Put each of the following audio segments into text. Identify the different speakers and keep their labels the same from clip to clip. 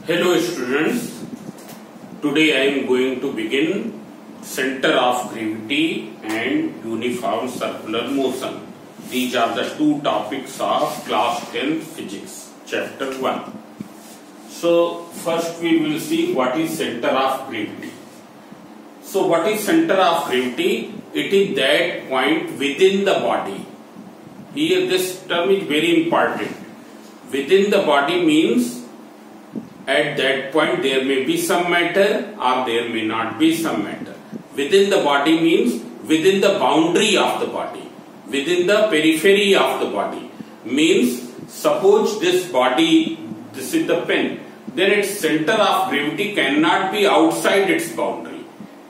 Speaker 1: Hello students, today I am going to begin center of gravity and uniform circular motion. These are the two topics of class 10 physics, chapter 1. So first we will see what is center of gravity. So what is center of gravity? It is that point within the body. Here this term is very important. Within the body means at that point there may be some matter or there may not be some matter. Within the body means within the boundary of the body, within the periphery of the body. Means suppose this body, this is the pen, then its center of gravity cannot be outside its boundary.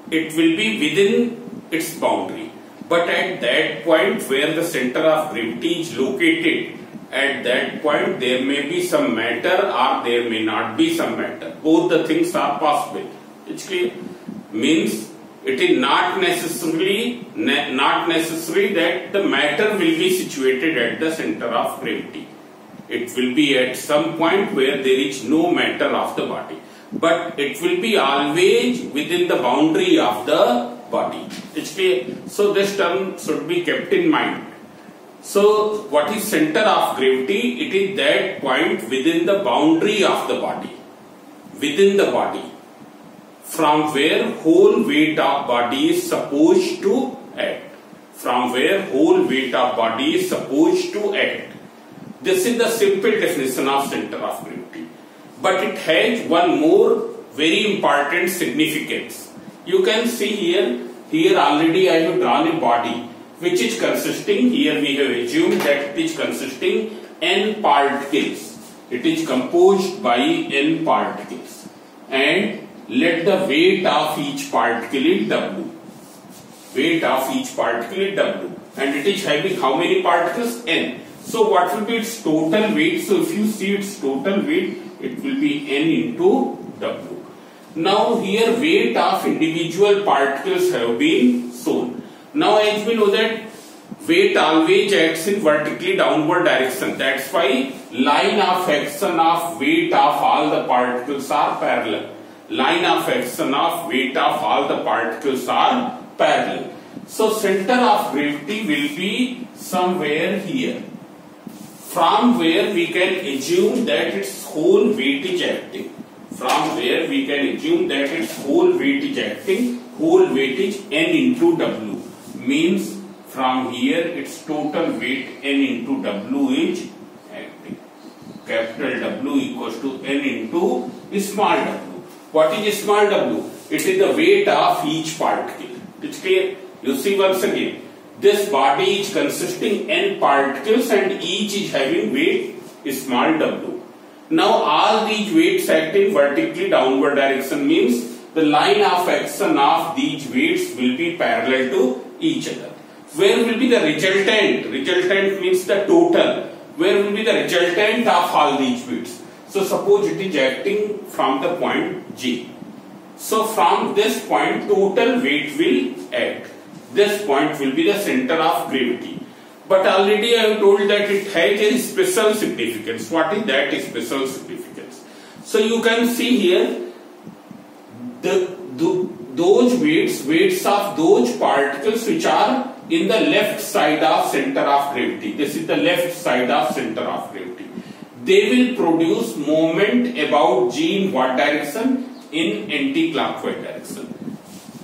Speaker 1: It will be within its boundary. But at that point where the center of gravity is located, at that point there may be some matter or there may not be some matter. Both the things are possible. It's clear? Means it is not necessary that the matter will be situated at the center of gravity. It will be at some point where there is no matter of the body. But it will be always within the boundary of the body. It's clear? So this term should be kept in mind. So what is center of gravity? It is that point within the boundary of the body. Within the body. From where whole weight of body is supposed to act. From where whole weight of body is supposed to act. This is the simple definition of center of gravity. But it has one more very important significance. You can see here already I have drawn a body which is consisting, here we have assumed that it is consisting n particles. It is composed by n particles. And let the weight of each particle is W. Weight of each particle is W. And it is having how many particles? N. So what will be its total weight? So if you see its total weight, it will be N into W. Now here weight of individual particles have been shown. Now as we know that weight always acts in vertically downward direction. That's why line of action of weight of all the particles are parallel. Line of action of weight of all the particles are parallel. So center of gravity will be somewhere here. From where we can assume that its whole weight is acting. From where we can assume that its whole weight is acting. Whole weight is N into W. Means from here its total weight N into W is acting. Capital W equals to N into small w. What is small w? It is the weight of each particle. It's clear? You see once again. This body is consisting n particles and each is having weight small w. Now all these weights act in vertically downward direction means the line of action of these weights will be parallel to each other. Where will be the resultant? Resultant means the total. Where will be the resultant of all these weights? So suppose it is acting from the point G. So from this point total weight will act. This point will be the center of gravity. But already I have told that it has a special significance. What is that special significance? So you can see here those weights of those particles which are in the left side of center of gravity. This is the left side of center of gravity. They will produce moment about G in what direction? In anti-clockwise direction.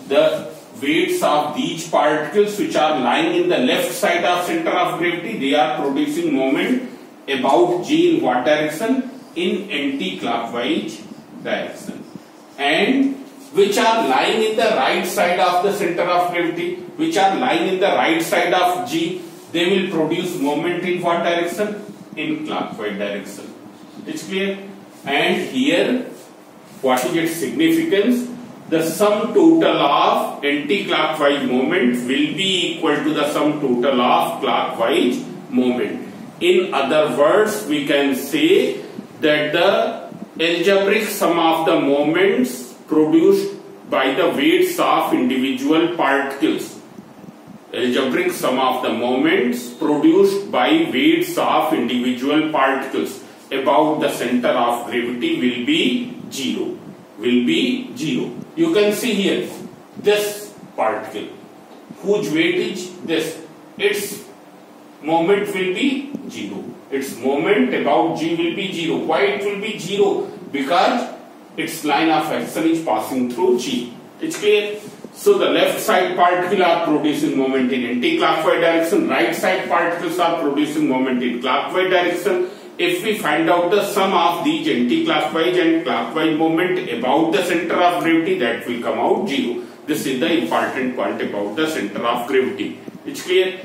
Speaker 1: The weights of these particles which are lying in the left side of center of gravity, they are producing moment about G in what direction? In anti-clockwise direction. And which are lying in the right side of the center of gravity, which are lying in the right side of G, they will produce moment in what direction? In clockwise direction. It's clear? And here, what is its significance? The sum total of anti-clockwise moment will be equal to the sum total of clockwise moment. In other words, we can say that the algebraic sum of the moments produced by the weights of individual particles. Algebraic sum of the moments produced by weights of individual particles about the center of gravity will be 0. Will be 0. You can see here this particle whose weight is this. Its moment will be 0. Its moment about G will be 0. Why it will be 0? Because its line of action is passing through G. It's clear? So the left side particle are producing moment in anti-clockwise direction. Right side particles are producing moment in clockwise direction. If we find out the sum of these anti-clockwise and clockwise moment about the center of gravity, that will come out 0. This is the important point about the center of gravity. It's clear?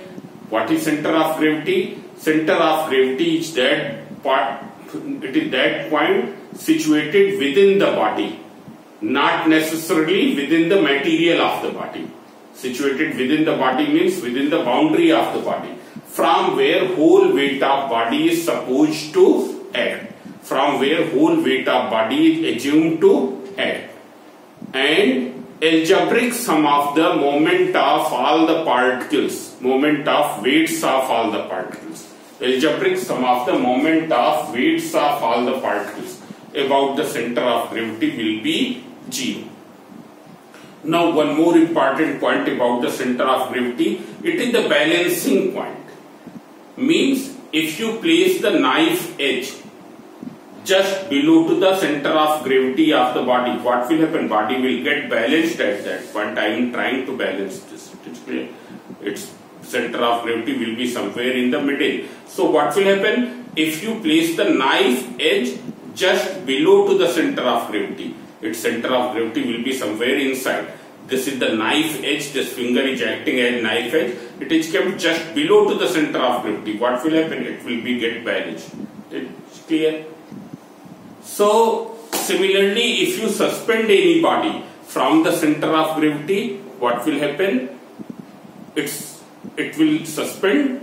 Speaker 1: What is center of gravity? Center of gravity is that part. It is that point situated within the body, not necessarily within the material of the body. Situated within the body means within the boundary of the body, from where whole weight of body is supposed to act, from where whole weight of body is assumed to act, and algebraic sum of the moment of all the particles, moment of weights of all the particles, algebraic sum of the moment of weights of all the particles about the center of gravity will be 0. Now one more important point about the center of gravity, it is the balancing point. Means if you place the knife edge just below to the center of gravity of the body, what will happen? Body will get balanced at that point. I am trying to balance this. It's clear. Its center of gravity will be somewhere in the middle. So what will happen? If you place the knife edge just below to the center of gravity, its center of gravity will be somewhere inside. This is the knife edge. This finger is acting as knife edge. It is kept just below to the center of gravity. What will happen? It will be get balanced. It's clear. So similarly, if you suspend any body from the center of gravity, what will happen? It will suspend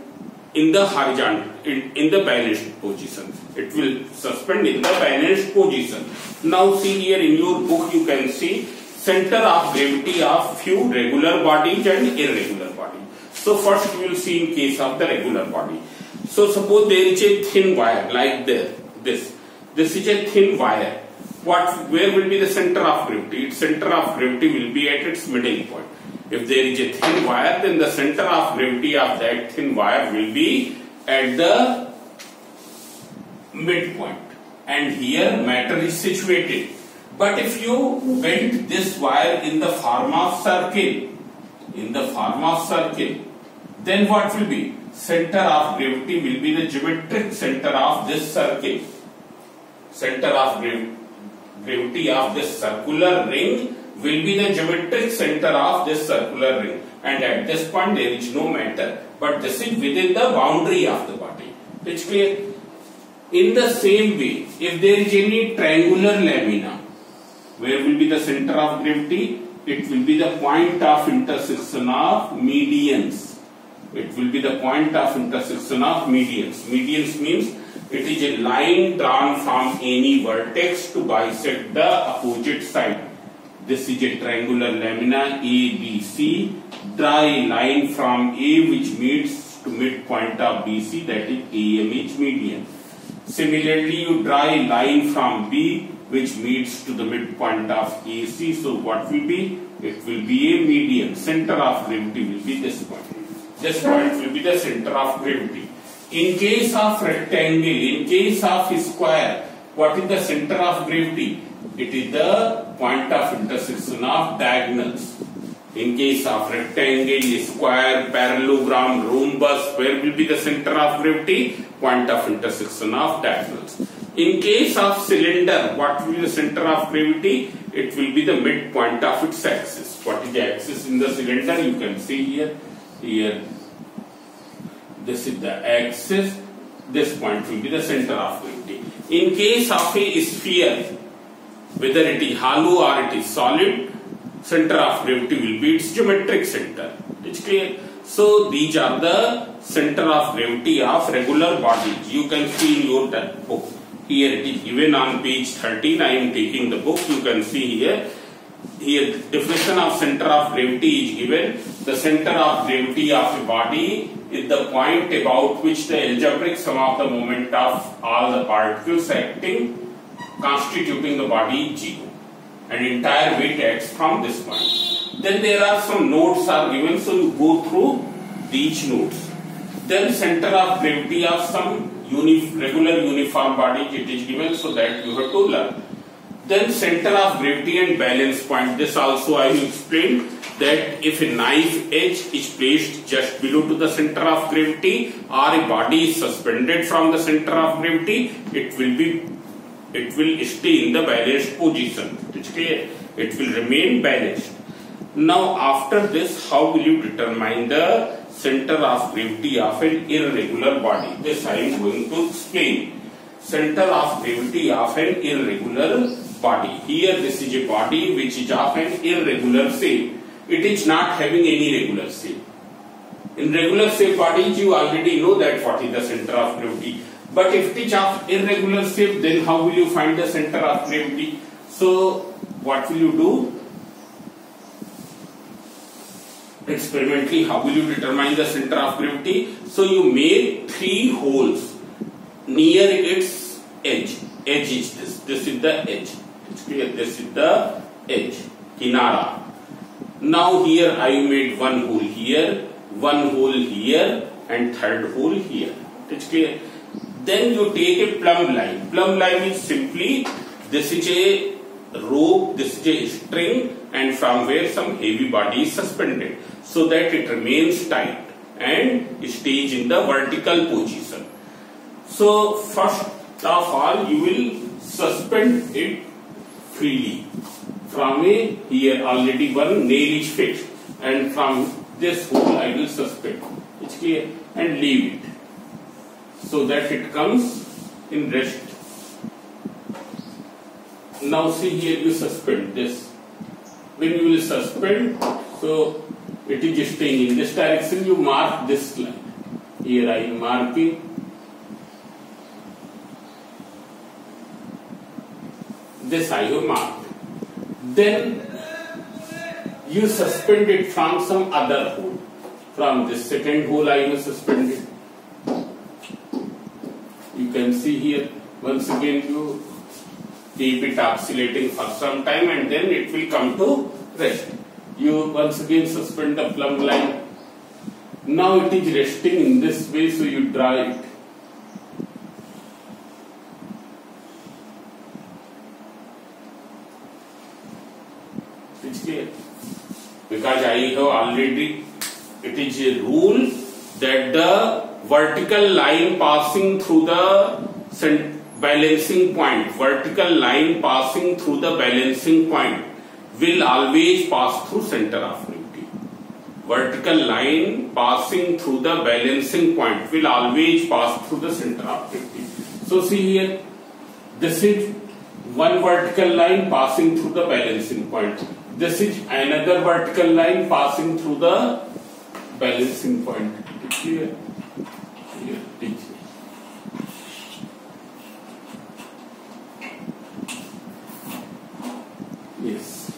Speaker 1: in the horizontal, in the balanced position. It will suspend in the balanced position. Now see here in your book you can see center of gravity of few regular bodies and irregular bodies. So first we will see in case of the regular body. So suppose there is a thin wire like this. This is a thin wire. Where will be the center of gravity? Its center of gravity will be at its middle point. If there is a thin wire, then the center of gravity of that thin wire will be at the midpoint. And here matter is situated. But if you bend this wire in the form of circle, then what will be? Center of gravity will be the geometric center of this circle. Center of gravity of this circular ring will be the geometric center of this circular ring. And at this point there is no matter. But this is within the boundary of the body. It's clear? In the same way, if there is any triangular lamina, where will be the center of gravity? It will be the point of intersection of medians. It will be the point of intersection of medians. Medians means it is a line drawn from any vertex to bisect the opposite side. This is a triangular lamina ABC. Draw a line from A which meets to midpoint of BC, that is AM is median. Similarly, you draw a line from B which meets to the midpoint of AC. So what will be? It will be a median. Center of gravity will be this point. This point will be the center of gravity. In case of rectangle, in case of square, what is the center of gravity? It is the point of intersection of diagonals. In case of rectangle, square, parallelogram, rhombus, where will be the center of gravity? Point of intersection of diagonals. In case of cylinder, what will be the center of gravity? It will be the midpoint of its axis. What is the axis in the cylinder? You can see here. Here, this is the axis. This point will be the center of gravity. In case of a sphere, whether it is hollow or it is solid, center of gravity will be its geometric center. It's clear? So these are the center of gravity of regular bodies. You can see in your book. Here it is given on page 13. I am taking the book. You can see here. Here definition of center of gravity is given. The center of gravity of a body is the point about which the algebraic sum of the moment of all the particles acting constituting the body is 0 and entire weight acts from this point. Then there are some nodes are given, so you go through these nodes. Then center of gravity of some regular uniform body, it is given, so that you have to learn. Then center of gravity and balance point, this also I will explain, that if a knife edge is placed just below to the center of gravity or a body is suspended from the center of gravity, it will stay in the balanced position. It's clear? It will remain balanced. Now after this, how will you determine the center of gravity of an irregular body? This I am going to explain. Center of gravity of an irregular body. Here this is a body which is of an irregular shape. It is not having any regular shape. In regular shape bodies, you already know that what is the center of gravity. But if it is of irregular shape, then how will you find the center of gravity? So what will you do? Experimentally, how will you determine the center of gravity? So you make 3 holes near its edge. Edge is this. This is the edge. It's clear. This is the edge. Kinara. Now here I made 1 hole here, 1 hole here, and 3rd hole here. It's clear. Then you take a plumb line. Plumb line is simply, this is a rope, this is a string, and from where some heavy body is suspended, so that it remains tight and stays in the vertical position. So first of all, you will suspend it freely. From here already one nail is fixed, and from this hole I will suspend. It's clear, and leave it so that it comes in rest. Now see here, you suspend this. When you will suspend, so it is staying in this direction. You mark this line. Here I am marking. This I have marked. Then you suspend it from some other hole. From this 2nd hole I have suspended. You can see here, once again you keep it oscillating for some time and then it will come to rest. You once again suspend the plumb line. Now it is resting in this way, so you draw it. It's clear. Because I have already, it is a rule that the vertical line passing through the balancing point, vertical line passing through the balancing point will always pass through center of gravity. Vertical line passing through the balancing point will always pass through the center of gravity. So see here, this is one vertical line passing through the balancing point. This is another vertical line passing through the balancing point. Clear? Here, teach. Yes.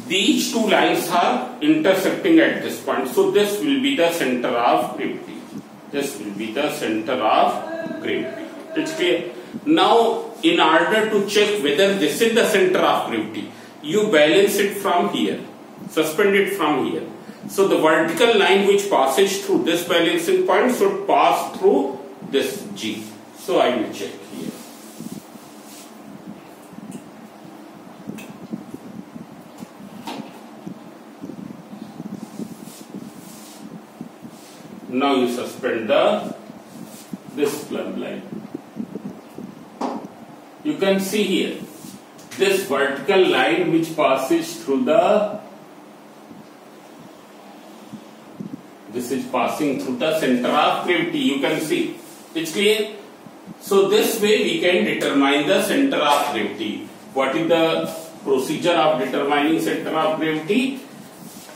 Speaker 1: These 2 lines are intersecting at this point. So this will be the center of gravity. This will be the center of gravity. It's clear. Now, in order to check whether this is the center of gravity, you balance it from here, suspend it from here. So the vertical line which passes through this balancing point should pass through this G. So I will check here. Now you suspend this plumb line. You can see here, this vertical line which passes through this is passing through the center of gravity. You can see. It's clear? So this way we can determine the center of gravity. What is the procedure of determining center of gravity?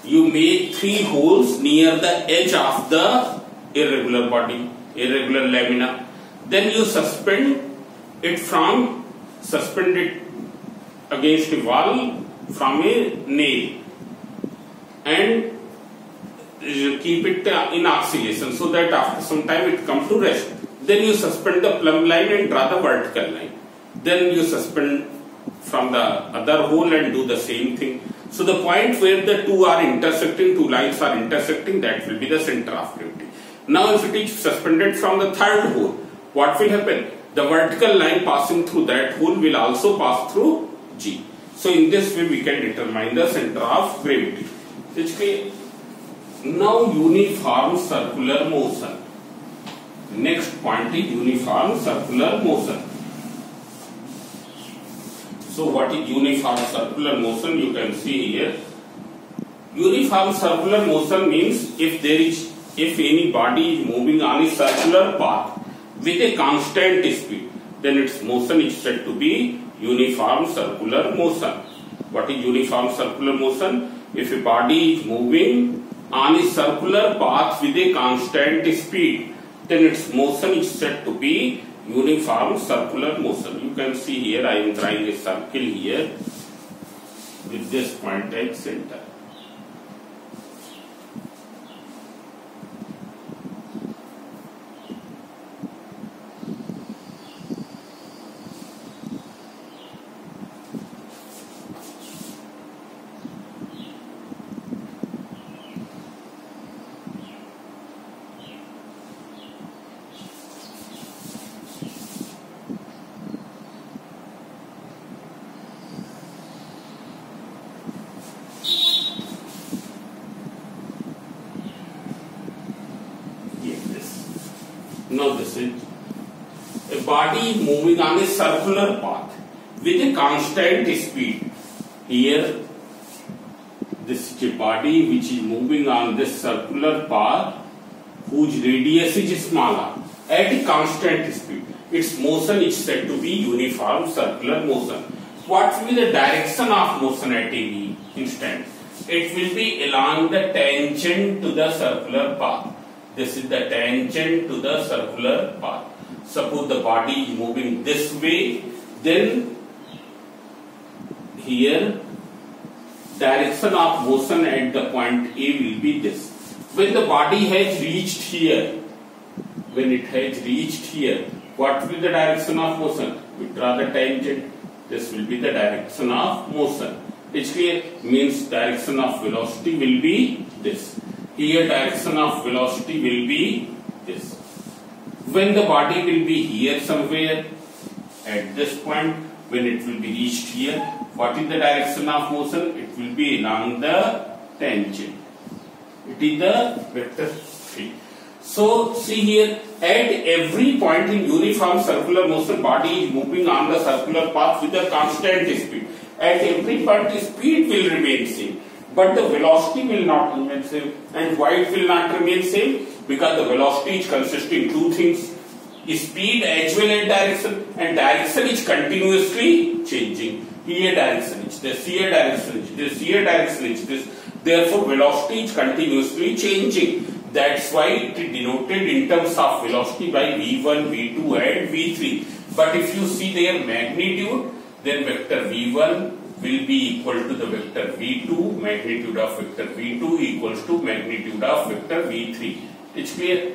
Speaker 1: You make 3 holes near the edge of the irregular body, irregular lamina. Then you suspend it against a wall from a nail and keep it in oscillation so that after some time it comes to rest. Then you suspend the plumb line and draw the vertical line. then you suspend from the other hole and do the same thing. So the point where the two are intersecting, two lines are intersecting, that will be the center of gravity. Now if it is suspended from the third hole, what will happen? The vertical line passing through that hole will also pass through G. So in this way we can determine the center of gravity. Okay. Now uniform circular motion. Next point is uniform circular motion. So what is uniform circular motion? You can see here. Uniform circular motion means if any body is moving on a circular path with a constant speed, then its motion is said to be uniform circular motion. What is uniform circular motion? If a body is moving on a circular path with a constant speed, then its motion is said to be uniform circular motion. You can see here I am drawing a circle here with this point at center. Now this is a body moving on a circular path with a constant speed. Here this is a body which is moving on this circular path whose radius is smaller at a constant speed. Its motion is said to be uniform circular motion. What will be the direction of motion at any instant? It will be along the tangent to the circular path. This is the tangent to the circular path. Suppose the body is moving this way, then here direction of motion at the point A will be this. When the body has reached here, what will be the direction of motion? We draw the tangent. This will be the direction of motion. It's clear? Means direction of velocity will be this. Here direction of velocity will be this. When the body will be here somewhere at this point, when it will be reached here, what is the direction of motion? It will be along the tangent. It is the vector 3. So see here, at every point in uniform circular motion, body is moving on the circular path with a constant speed. At every point, the speed will remain same, but the velocity will not remain same. And why it will not remain same? Because the velocity is consisting two things: speed as well as direction, and direction is continuously changing. Here direction is this, here direction is this, here direction is this. Therefore, velocity is continuously changing. That's why it is denoted in terms of velocity by v1, v2 and v3. But if you see their magnitude, then vector v1 will be equal to the vector v2, magnitude of vector v2 equals to magnitude of vector v3. It's clear?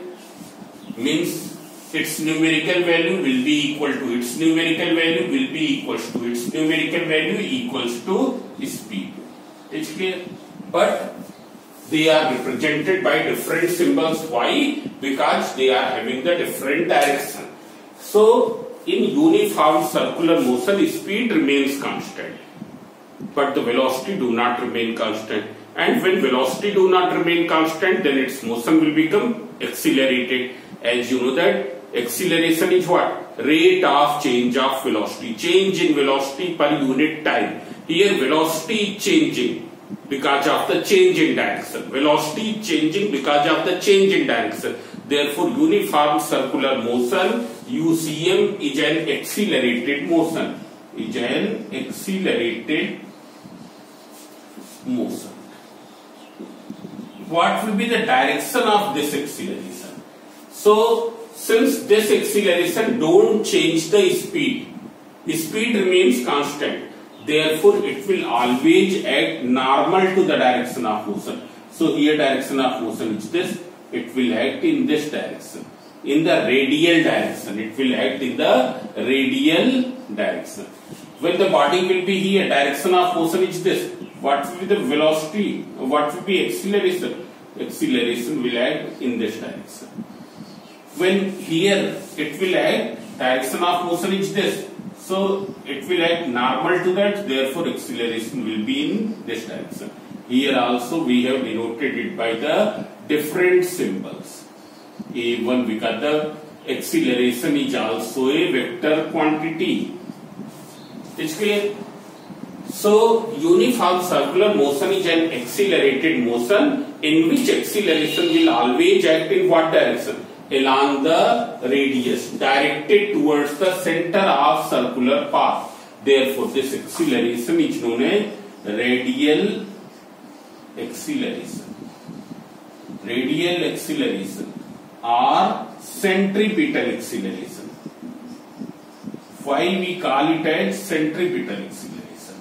Speaker 1: Means its numerical value will be equal to its numerical value will be equals to its numerical value equals to speed. It's clear? But they are represented by different symbols. Why? Because they are having the different direction. So in uniform circular motion, speed remains constant, but the velocity do not remain constant. And when velocity do not remain constant, then its motion will become accelerated. As you know that acceleration is what? Rate of change of velocity. Change in velocity per unit time. Here velocity is changing because of the change in direction. Velocity is changing because of the change in direction. Therefore, uniform circular motion, UCM, is an accelerated motion. Is an accelerated motion. What will be the direction of this acceleration? So, since this acceleration don't change the speed remains constant. Therefore, it will always act normal to the direction of motion. So, here direction of motion is this. It will act in this direction. in the radial direction. It will act in the radial direction. When the body will be here, direction of motion is this. What will be the velocity? What will be acceleration? Acceleration will act in this direction. When here it will act, direction of motion is this. So it will act normal to that. Therefore, acceleration will be in this direction. Here also we have denoted it by the different symbols. A1, because the acceleration is also a vector quantity. It's clear? So uniform circular motion is an accelerated motion in which acceleration will always act in what direction? Along the radius, directed towards the center of circular path. Therefore, this acceleration is known as radial acceleration. Radial acceleration or centripetal acceleration. Why we call it as centripetal acceleration?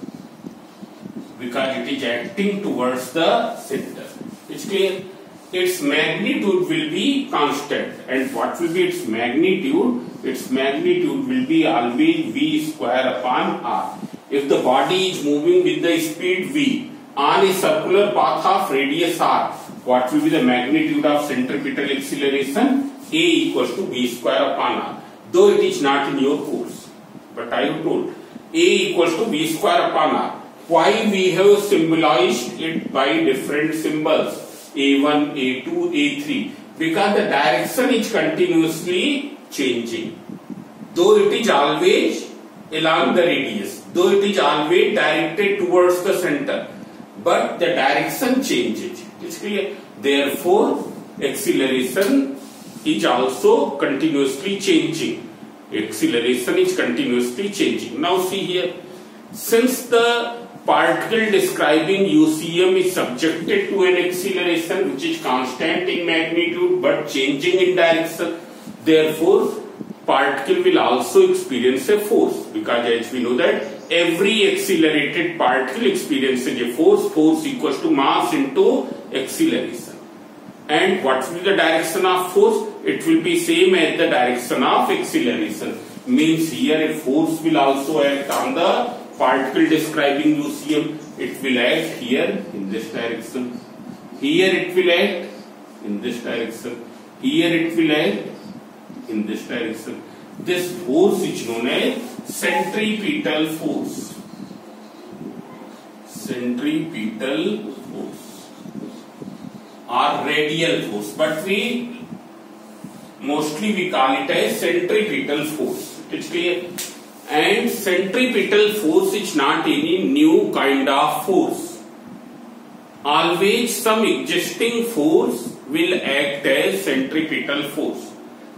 Speaker 1: Because it is acting towards the center. It's clear? Its magnitude will be constant. And what will be its magnitude? Its magnitude will be always v square upon r. If the body is moving with the speed v on a circular path of radius r, what will be the magnitude of centripetal acceleration? A equals to v square upon r. Though it is not in your course, but I have told A equals to v square upon r. Why we have symbolized it by different symbols? A1, A2, A3. Because the direction is continuously changing. Though it is always along the radius, though it is always directed towards the center, but the direction changes. It's clear? Therefore, acceleration is also continuously changing. Acceleration is continuously changing. Now see here, since the particle describing UCM is subjected to an acceleration which is constant in magnitude but changing in direction, therefore particle will also experience a force, because as we know that every accelerated particle experiences a force. Force equals to mass into acceleration. And what will be the direction of force? It will be same as the direction of acceleration. Means here a force will also act on the particle describing UCM. It will act here in this direction. Here it will act in this direction. Here it will act in this direction. This force is known as centripetal force. Centripetal force or radial force, but we mostly call it as centripetal force. It's clear? And centripetal force is not any new kind of force. Always some existing force will act as centripetal force.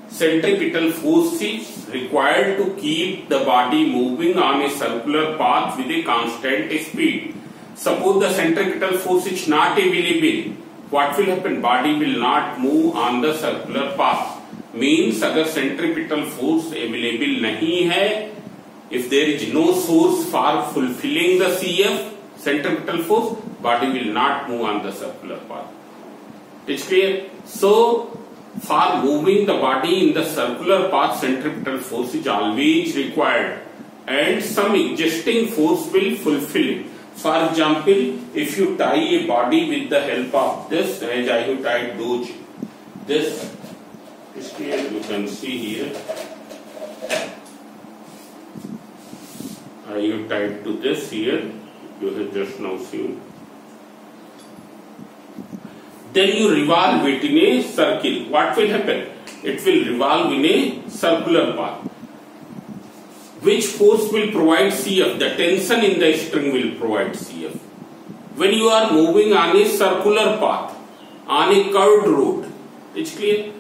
Speaker 1: Centripetal force is required to keep the body moving on a circular path with a constant speed. Suppose the centripetal force is not available, what will happen? Body will not move on the circular path. Means अगर centripetal force available नहीं है, if there is no source for fulfilling the CF, centripetal force, body will not move on the circular path. It's clear? So, for moving the body in the circular path, centripetal force is always required, and some existing force will fulfill it. For example, if you tie a body with the help of this, as I have tied those, this, is clear, you can see here. I have tied to this here, you have just now seen. Then you revolve it in a circle. What will happen? It will revolve in a circular path. Which force will provide CF? The tension in the string will provide CF. When you are moving on a circular path, on a curved road, it's clear?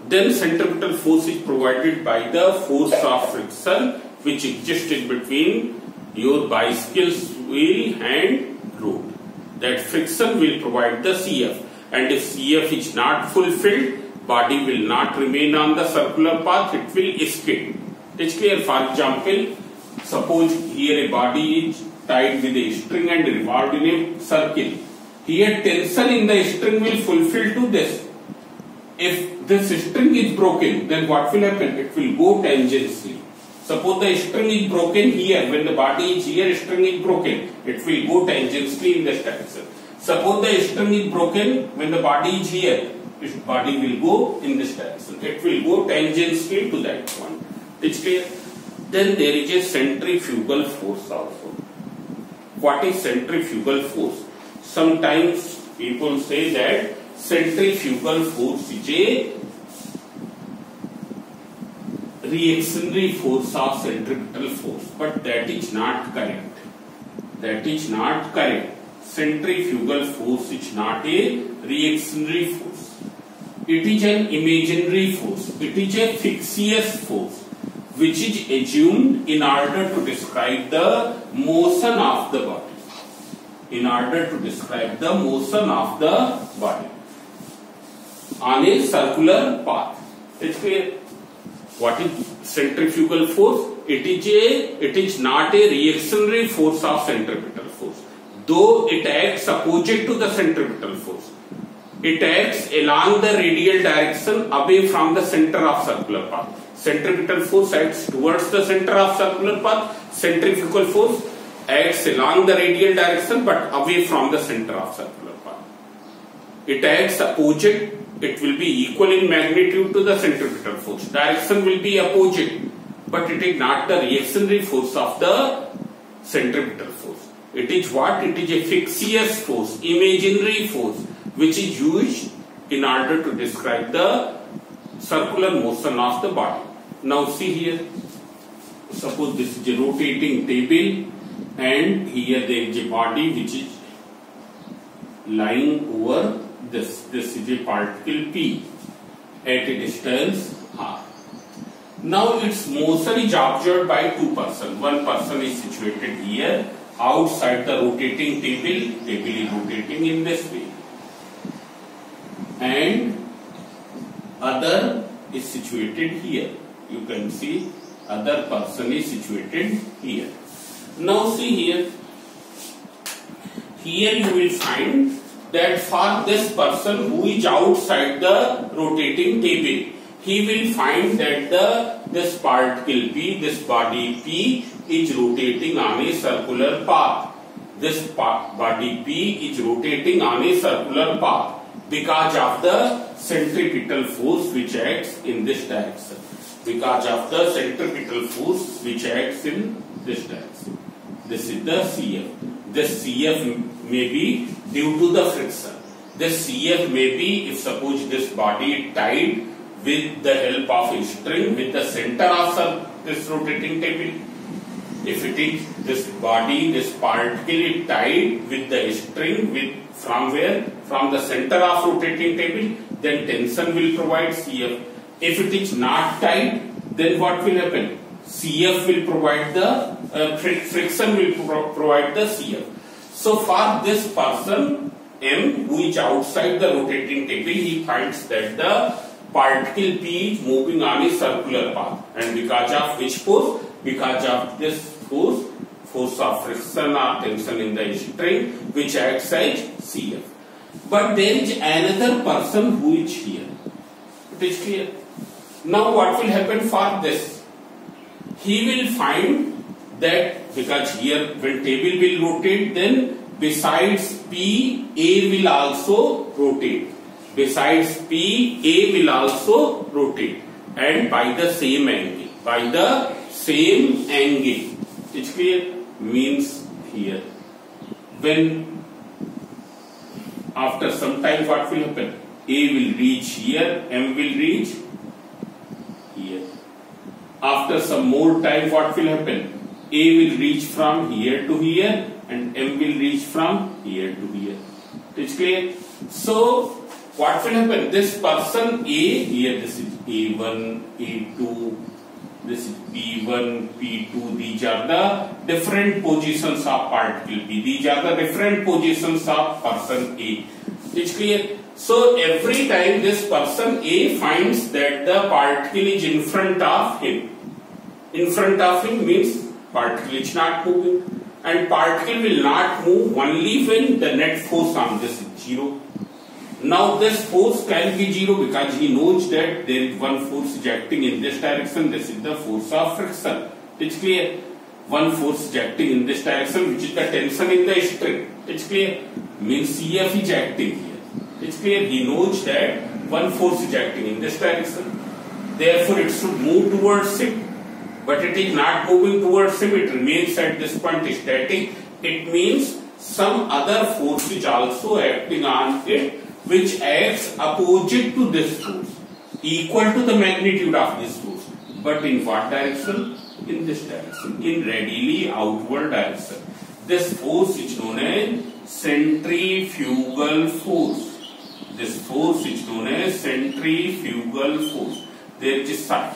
Speaker 1: Then centripetal force is provided by the force of friction which existed between your bicycle's wheel and road. That friction will provide the CF. And if CF is not fulfilled, body will not remain on the circular path, it will escape. It's clear? For example, suppose here a body is tied with a string and revolved in a circle. Here tension in the string will fulfill to this. If this string is broken, then what will happen? It will go tangentially. Suppose the string is broken here, when the body is here, string is broken, it will go tangentially in this direction. Suppose the string is broken when the body is here, its body will go in this direction. It will go tangentially to that one. It's clear? Then there is a centrifugal force also. What is centrifugal force? Sometimes people say that centrifugal force is a reactionary force of centripetal force, but that is not correct. That is not correct. Centrifugal force is not a reactionary force. It is an imaginary force. It is a fictitious force which is assumed in order to describe the motion of the body. In order to describe the motion of the body on a circular path. It's clear? What is centrifugal force? It is not a reactionary force of centripetal force, though it acts opposite to the centripetal force. It acts along the radial direction away from the center of circular path. Centripetal force acts towards the center of circular path. Centrifugal force acts along the radial direction but away from the center of circular path. It acts opposite. It will be equal in magnitude to the centripetal force. Direction will be opposite, but it is not the reactionary force of the centripetal force. It is what? It is a fictitious force, imaginary force, which is used in order to describe the circular motion of the body. Now see here, suppose this is a rotating table and here there is a body which is lying over this. This is a particle P at a distance r. Now its motion is observed by two persons. One person is situated here outside the rotating table. Table is rotating in this way, and other is situated here. You can see other person is situated here. Now see here. Here you will find that for this person who is outside the rotating table, he will find that this particle P, this body P is rotating on a circular path. This body P is rotating on a circular path because of the centripetal force which acts in this direction. Because of the centripetal force which acts in this direction. This is the CF. This CF may be due to the friction. This CF may be if suppose this body is tied with the help of a string with the center of this rotating table. If it is this body, this particle is tied with the string from where? From the center of rotating table, then tension will provide CF. If it is not tied, then what will happen? CF will provide the friction will provide the CF. So for this person M who is outside the rotating table, he finds that the particle P is moving on a circular path, and because of which force? Because of this force of friction or tension in the string which acts as CF. But there is another person who is here. It is clear. Now what will happen for this? He will find that because here when table will rotate, then besides P, A will also rotate. Besides P, A will also rotate, and by the same angle. By the same angle. It's clear? Means here. When after some time what will happen? A will reach here, M will reach here. After some more time what will happen? A will reach from here to here and M will reach from here to here. It's clear? So what will happen? This person A, here this is A1, A2, this is P1, P2, these are the different positions of particle P. These are the different positions of person A. It's clear? So every time this person A finds that the particle is in front of him. In front of him means particle is not moving, and particle will not move only when the net force on this is 0. Now this force can be zero because he knows that there is one force is acting in this direction. This is the force of friction. It's clear. One force is acting in this direction, which is the tension in the string. It's clear. Means CF is acting here. It's clear. He knows that one force is acting in this direction. Therefore, it should move towards him. But it is not moving towards him. It remains at this point static. It means some other force is also acting on it, which acts opposite to this force, equal to the magnitude of this force. But in what direction? In this direction, in radially outward direction. This force is known as centrifugal force. This force is known as centrifugal force. There is a sign.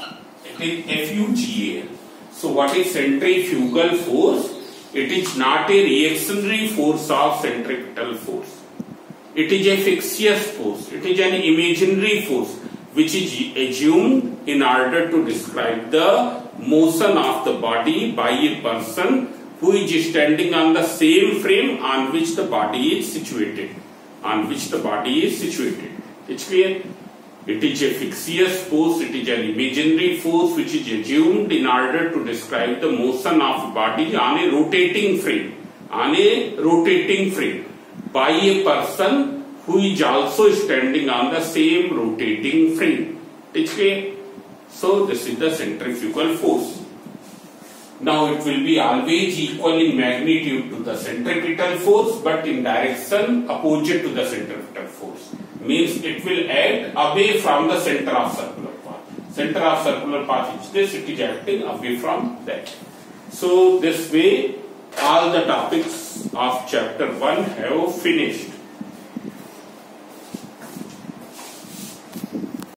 Speaker 1: It is FUGAL. So what is centrifugal force? It is not a reactionary force of centripetal force. It is a fictitious force. It is an imaginary force which is assumed in order to describe the motion of the body by a person who is standing on the same frame on which the body is situated. It's clear? It is a fictitious force. It is an imaginary force which is assumed in order to describe the motion of body on a rotating frame. By a person who is also standing on the same rotating frame. It's clear? So this is the centrifugal force. Now it will be always equal in magnitude to the centripetal force, but in direction opposite to the centripetal force. Means it will act away from the center of circular path. Center of circular path is this, it is acting away from that. So this way all the topics of chapter 1 have finished.